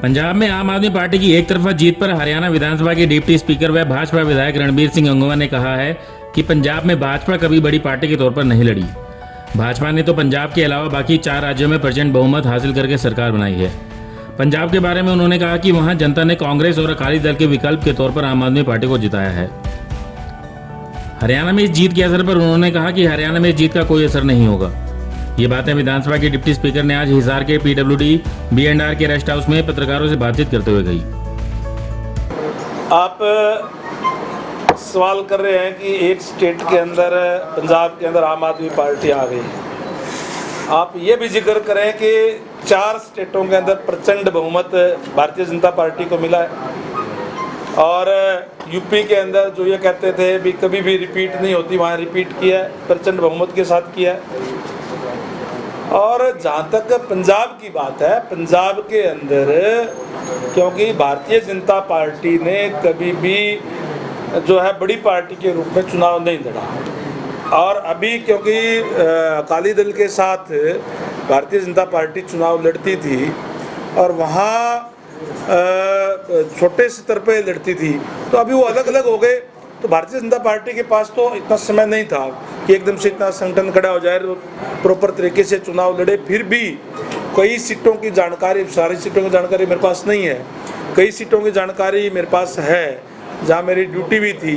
पंजाब में आम आदमी पार्टी की एक तरफा जीत पर हरियाणा विधानसभा के डिप्टी स्पीकर व भाजपा विधायक रणबीर सिंह गंगवा ने कहा है कि पंजाब में भाजपा कभी बड़ी पार्टी के तौर पर नहीं लड़ी। भाजपा ने तो पंजाब के अलावा बाकी 4 राज्यों में प्रचंड बहुमत हासिल करके सरकार बनाई है। पंजाब के बारे में उन्होंने कहा कि वहां जनता ने कांग्रेस और अकाली दल के विकल्प के तौर पर आम आदमी पार्टी को जिताया है। हरियाणा में इस जीत के असर पर उन्होंने कहा कि हरियाणा में इस जीत का कोई असर नहीं होगा। ये बातें विधानसभा के डिप्टी स्पीकर ने आज हिसार के PWD B&R के रेस्ट हाउस में पत्रकारों से बातचीत करते हुए कही। आप सवाल कर रहे हैं कि एक स्टेट के अंदर, पंजाब के अंदर आम आदमी पार्टी आ गई। आप ये भी जिक्र करें कि 4 स्टेटों के अंदर प्रचंड बहुमत भारतीय जनता पार्टी को मिला है और यूपी के अंदर जो ये कहते थे भी कभी भी रिपीट नहीं होती, वहाँ रिपीट किया है, प्रचंड बहुमत के साथ किया है। और जहाँ तक पंजाब की बात है, पंजाब के अंदर क्योंकि भारतीय जनता पार्टी ने कभी भी जो है बड़ी पार्टी के रूप में चुनाव नहीं लड़ा और अभी क्योंकि अकाली दल के साथ भारतीय जनता पार्टी चुनाव लड़ती थी और वहाँ छोटे स्तर पे लड़ती थी, तो अभी वो अलग अलग हो गए। तो भारतीय जनता पार्टी के पास तो इतना समय नहीं था कि एकदम से इतना संगठन खड़ा हो जाए, प्रॉपर तरीके से चुनाव लड़े। फिर भी कई सीटों की जानकारी, सारी सीटों की जानकारी मेरे पास नहीं है, कई सीटों की जानकारी मेरे पास है जहाँ मेरी ड्यूटी भी थी।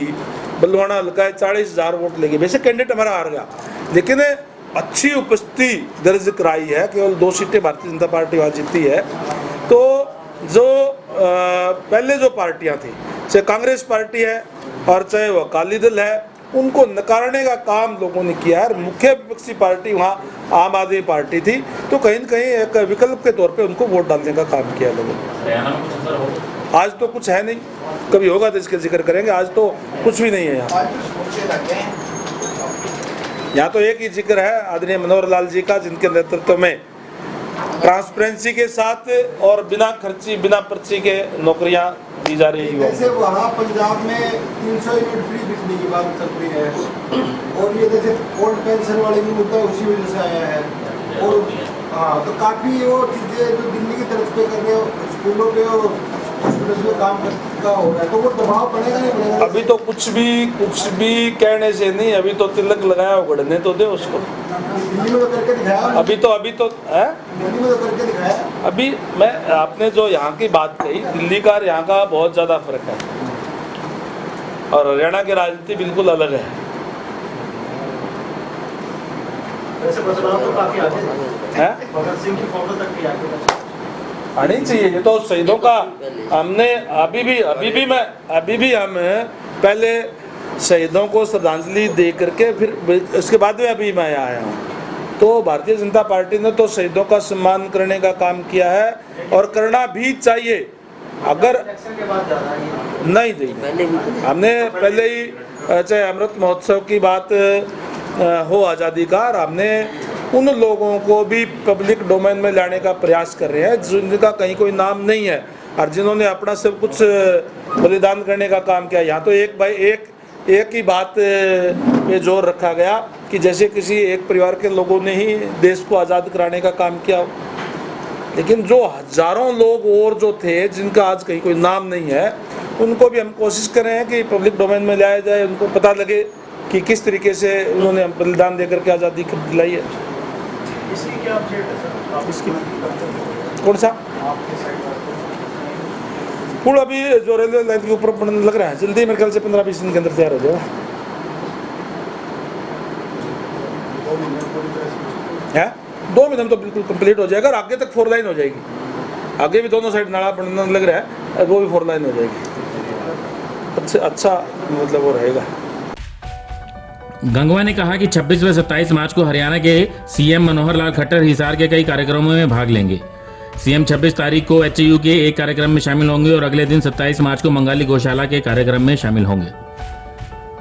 बलवाना हल्का 40,000 वोट लेके, वैसे कैंडिडेट हमारा हार गया, लेकिन अच्छी उपस्थिति दर्ज कराई है। केवल 2 सीटें भारतीय जनता पार्टी वहाँ जीती है। तो जो पहले जो पार्टियाँ थी, चाहे कांग्रेस पार्टी है और चाहे वो अकाली दल है, उनको नकारने का काम लोगों ने किया है। मुख्य विपक्षी पार्टी वहाँ आम आदमी पार्टी थी, तो कहीं न कहीं एक विकल्प के तौर पे उनको वोट डालने का काम किया लोगों ने। आज तो कुछ है नहीं, कभी होगा तो इसके जिक्र करेंगे। आज तो कुछ भी नहीं है यहाँ तो एक ही जिक्र है आदरणीय मनोहर लाल जी का, जिनके नेतृत्व में ट्रांसपेरेंसी के साथ और बिना खर्ची, बिना पर्ची के नौकरियां दी जा रही है। जैसे वहाँ पंजाब में 300 यूनिट फ्री बिजली की बात चल रही है और ये जैसे ओल्ड पेंशन वाले भी मुद्दा उसी वजह से आया है। और हाँ, तो काफ़ी वो चीज़ें जो दिल्ली की तरफ पे कर रहे हो, स्कूलों पे और हॉस्पिटल में काम का हो रहा है, तो वो दबाव पड़ेगा नहीं पड़ेगा? अभी तो कुछ भी कहने से नहीं, अभी तो तिलक लगाया उगड़ने तो दे उसको। दिल्ली में तो करके दिखाया, अभी तो है दिल्ली में तो करके दिखाया। अभी मैं, आपने जो यहाँ की बात कही, दिल्ली का और यहाँ का बहुत ज़्यादा फर्क है और हरियाणा की राजनीति बिल्कुल अलग है। आनी चाहिए, ये तो शहीदों का हमने अभी भी हम पहले शहीदों को श्रद्धांजलि दे करके फिर उसके बाद में अभी मैं आया हूँ। तो भारतीय जनता पार्टी ने तो शहीदों का सम्मान करने का काम किया है और करना भी चाहिए। अगर नहीं दी, हमने पहले ही चाहे अमृत महोत्सव की बात हो आज़ादी का, और हमने उन लोगों को भी पब्लिक डोमेन में लाने का प्रयास कर रहे हैं जिनका कहीं कोई नाम नहीं है और जिन्होंने अपना सब कुछ बलिदान करने का काम किया। यहाँ तो एक ही बात पे जोर रखा गया कि जैसे किसी एक परिवार के लोगों ने ही देश को आज़ाद कराने का काम किया हो, लेकिन जो हजारों लोग और जो थे जिनका आज कहीं कोई नाम नहीं है, उनको भी हम कोशिश कर रहे हैं कि पब्लिक डोमेन में लाया जाए, उनको पता लगे कि किस तरीके से उन्होंने बलिदान देकर के आज़ादी दिलाई है। इसकी क्या अपडेट है सर? इसकी कौन सा पुल? अभी जो रेलवे लाइन के ऊपर बनने लग रहा है, जल्दी मेरे ख्याल से 15-20 दिन के अंदर तैयार हो जाएगा। 2 महीने में तो बिल्कुल कंप्लीट हो जाएगा और आगे तक 4 लाइन हो जाएगी। आगे भी दोनों साइड नाला बनने लग रहा है, वो भी 4 लाइन हो जाएगी। अच्छा मतलब वो रहेगा। गंगवा ने कहा कि 26 व 27 मार्च को हरियाणा के CM मनोहर लाल खट्टर हिसार के कई कार्यक्रमों में भाग लेंगे। CM 26 तारीख को HAU के एक कार्यक्रम में शामिल होंगे और अगले दिन 27 मार्च को मंगाली गौशाला के कार्यक्रम में शामिल होंगे।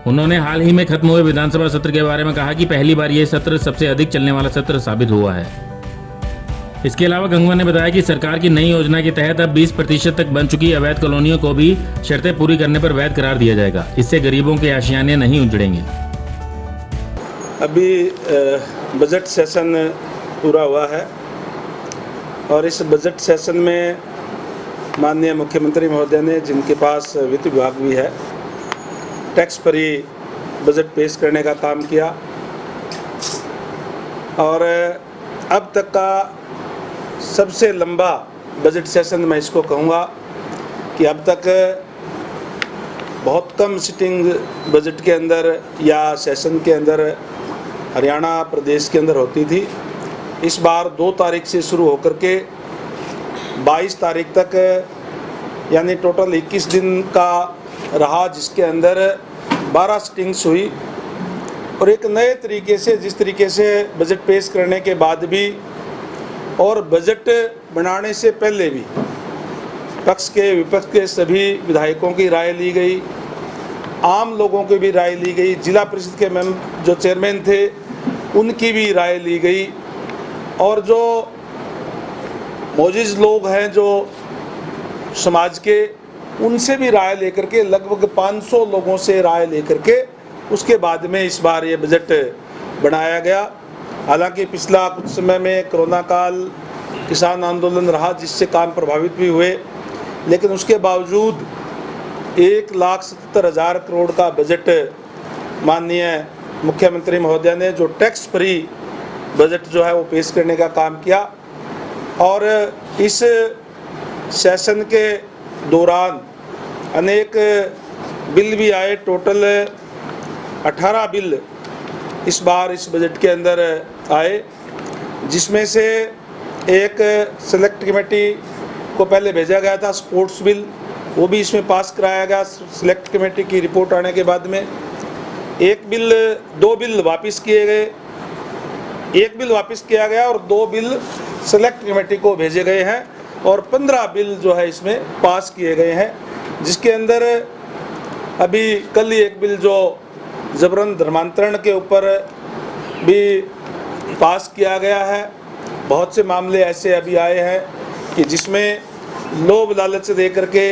उन्होंने हाल ही में खत्म हुए विधानसभा सत्र के बारे में कहा कि पहली बार ये सत्र सबसे अधिक चलने वाला सत्र साबित हुआ है। इसके अलावा गंगवा ने बताया कि सरकार की नई योजना के तहत अब 20% तक बन चुकी अवैध कॉलोनियों को भी शर्तें पूरी करने पर वैध करार दिया जाएगा। इससे गरीबों के आशियाने नहीं उजड़ेंगे। अभी बजट सेशन पूरा हुआ है और इस बजट सेशन में माननीय मुख्यमंत्री महोदय ने, जिनके पास वित्त विभाग भी है, टैक्स फ्री बजट पेश करने का काम किया और अब तक का सबसे लंबा बजट सेशन मैं इसको कहूँगा कि अब तक बहुत कम सिटिंग बजट के अंदर या सेशन के अंदर हरियाणा प्रदेश के अंदर होती थी। इस बार 2 तारीख से शुरू होकर के 22 तारीख तक यानी टोटल 21 दिन का रहा, जिसके अंदर 12 सिटिंग्स हुई और एक नए तरीके से, जिस तरीके से बजट पेश करने के बाद भी और बजट बनाने से पहले भी पक्ष के विपक्ष के सभी विधायकों की राय ली गई, आम लोगों की भी राय ली गई, जिला परिषद के जो चेयरमैन थे उनकी भी राय ली गई और जो मौजूद लोग हैं जो समाज के, उनसे भी राय लेकर के लगभग 500 लोगों से राय लेकर के उसके बाद में इस बार ये बजट बनाया गया। हालांकि पिछला कुछ समय में कोरोना काल, किसान आंदोलन रहा जिससे काम प्रभावित भी हुए, लेकिन उसके बावजूद 1,70,000 करोड़ का बजट माननीय मुख्यमंत्री महोदय ने जो टैक्स फ्री बजट जो है वो पेश करने का काम किया और इस सेशन के दौरान अनेक बिल भी आए। टोटल 18 बिल इस बार इस बजट के अंदर आए, जिसमें से एक सेलेक्ट कमेटी को पहले भेजा गया था स्पोर्ट्स बिल, वो भी इसमें पास कराया गया सेलेक्ट कमेटी की रिपोर्ट आने के बाद में। 2 बिल वापस किए गए, 1 बिल वापस किया गया और 2 बिल सेलेक्ट कमेटी को भेजे गए हैं और 15 बिल जो है इसमें पास किए गए हैं, जिसके अंदर अभी कल ही एक बिल जो जबरन धर्मांतरण के ऊपर भी पास किया गया है। बहुत से मामले ऐसे अभी आए हैं कि जिसमें लोभ लालच दे करके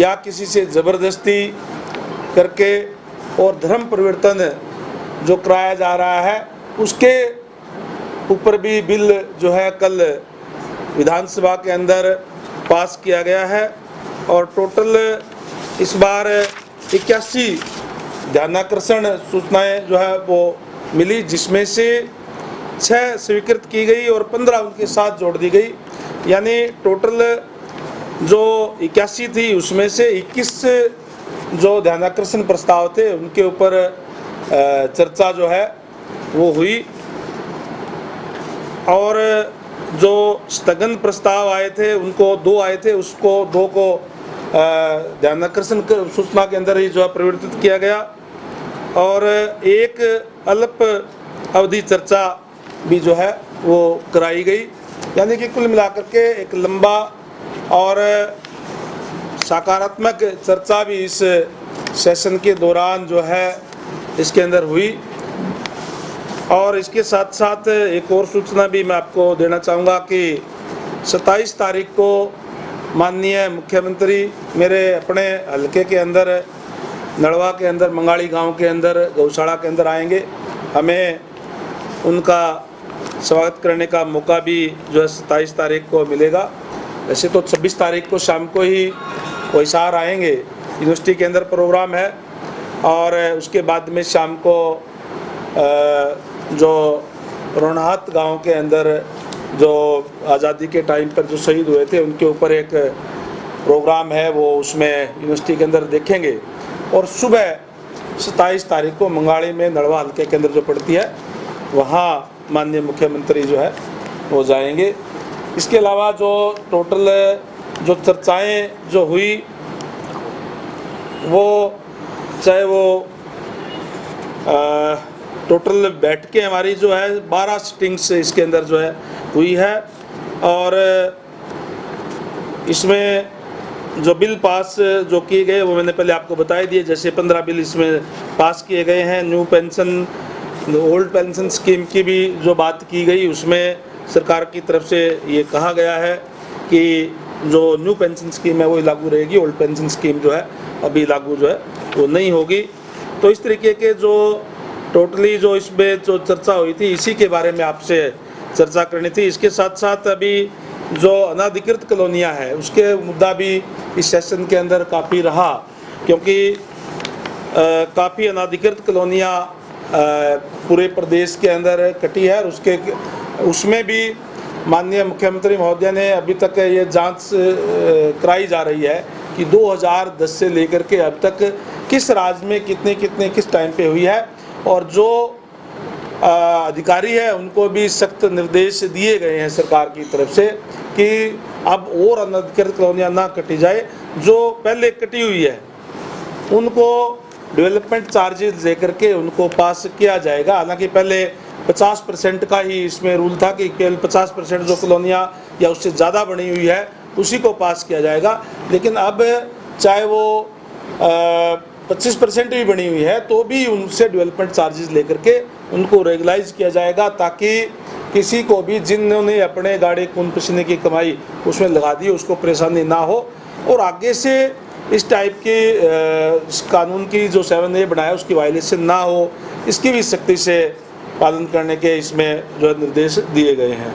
या किसी से ज़बरदस्ती करके और धर्म परिवर्तन जो कराया जा रहा है उसके ऊपर भी बिल जो है कल विधानसभा के अंदर पास किया गया है और टोटल इस बार 81 ध्यानाकर्षण सूचनाएं जो है वो मिली, जिसमें से 6 स्वीकृत की गई और 15 उनके साथ जोड़ दी गई, यानी टोटल जो 81 थी उसमें से 21 जो ध्यानाकर्षण प्रस्ताव थे उनके ऊपर चर्चा जो है वो हुई और जो स्थगन प्रस्ताव आए थे उनको 2 आए थे, उसको 2 को ध्यानाकर्षण सूचना के अंदर ही जो है परिवर्तित किया गया और एक अल्प अवधि चर्चा भी जो है वो कराई गई, यानी कि कुल मिलाकर के एक लंबा और सकारात्मक चर्चा भी इस सेशन के दौरान जो है इसके अंदर हुई। और इसके साथ साथ एक और सूचना भी मैं आपको देना चाहूँगा कि 27 तारीख को माननीय मुख्यमंत्री मेरे अपने हलके के अंदर नड़वा के अंदर मंगाड़ी गांव के अंदर गौशाला के अंदर आएंगे। हमें उनका स्वागत करने का मौका भी जो है 27 तारीख को मिलेगा। वैसे तो 26 तारीख को शाम को ही वो हिसार आएंगे, यूनिवर्सिटी के अंदर प्रोग्राम है और उसके बाद में शाम को जो रोनाहत गांव के अंदर जो आज़ादी के टाइम पर जो शहीद हुए थे उनके ऊपर एक प्रोग्राम है, वो उसमें यूनिवर्सिटी के अंदर देखेंगे और सुबह 27 तारीख को मंगाड़ी में नड़वा हल्के के अंदर जो पड़ती है वहाँ माननीय मुख्यमंत्री जो है वो जाएंगे। इसके अलावा जो टोटल जो चर्चाएं जो हुई वो चाहे वो टोटल बैठकें हमारी जो है 12 सिटिंग्स इसके अंदर जो है हुई है और इसमें जो बिल पास जो किए गए वो मैंने पहले आपको बता दिए। जैसे 15 बिल इसमें पास किए गए हैं। New pension old pension scheme की भी जो बात की गई उसमें सरकार की तरफ से ये कहा गया है कि जो न्यू पेंशन स्कीम है वो लागू रहेगी, ओल्ड पेंशन स्कीम जो है अभी लागू जो है वो नहीं होगी। तो इस तरीके के जो टोटली जो इसमें जो चर्चा हुई थी इसी के बारे में आपसे चर्चा करनी थी। इसके साथ साथ अभी जो अनाधिकृत कॉलोनियाँ है उसके मुद्दा भी इस सेशन के अंदर काफ़ी रहा, क्योंकि काफ़ी अनाधिकृत कॉलोनियाँ पूरे प्रदेश के अंदर कटी है और उसमें भी माननीय मुख्यमंत्री महोदय ने अभी तक ये जांच कराई जा रही है कि 2010 से लेकर के अब तक किस राज्य में कितने किस टाइम पे हुई है, और जो अधिकारी है उनको भी सख्त निर्देश दिए गए हैं सरकार की तरफ से कि अब और अनाधिकृत कॉलोनियाँ ना कटी जाए। जो पहले कटी हुई है उनको डेवलपमेंट चार्जेस लेकर के उनको पास किया जाएगा। हालांकि पहले 50% का ही इसमें रूल था कि केवल 50% जो कॉलोनियाँ या उससे ज़्यादा बनी हुई है उसी को पास किया जाएगा, लेकिन अब चाहे वो 25% भी बनी हुई है तो भी उनसे डेवलपमेंट चार्जेस लेकर के उनको रेगुलाइज किया जाएगा, ताकि किसी को भी जिन्होंने अपने गाड़े खून पसीने की कमाई उसमें लगा दी उसको परेशानी ना हो, और आगे से इस टाइप के इस कानून की जो 7A बनाया उसकी वायलेशन ना हो, इसकी भी सख्ती से पालन करने के इसमें जो निर्देश दिए गए हैं।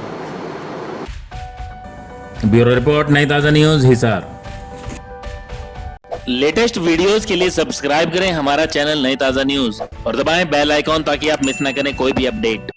ब्यूरो रिपोर्ट, नई ताज़ा न्यूज़, हिसार। लेटेस्ट वीडियोस के लिए सब्सक्राइब करें हमारा चैनल नई ताज़ा न्यूज़ और दबाएं बेल आइकॉन ताकि आप मिस ना करें कोई भी अपडेट।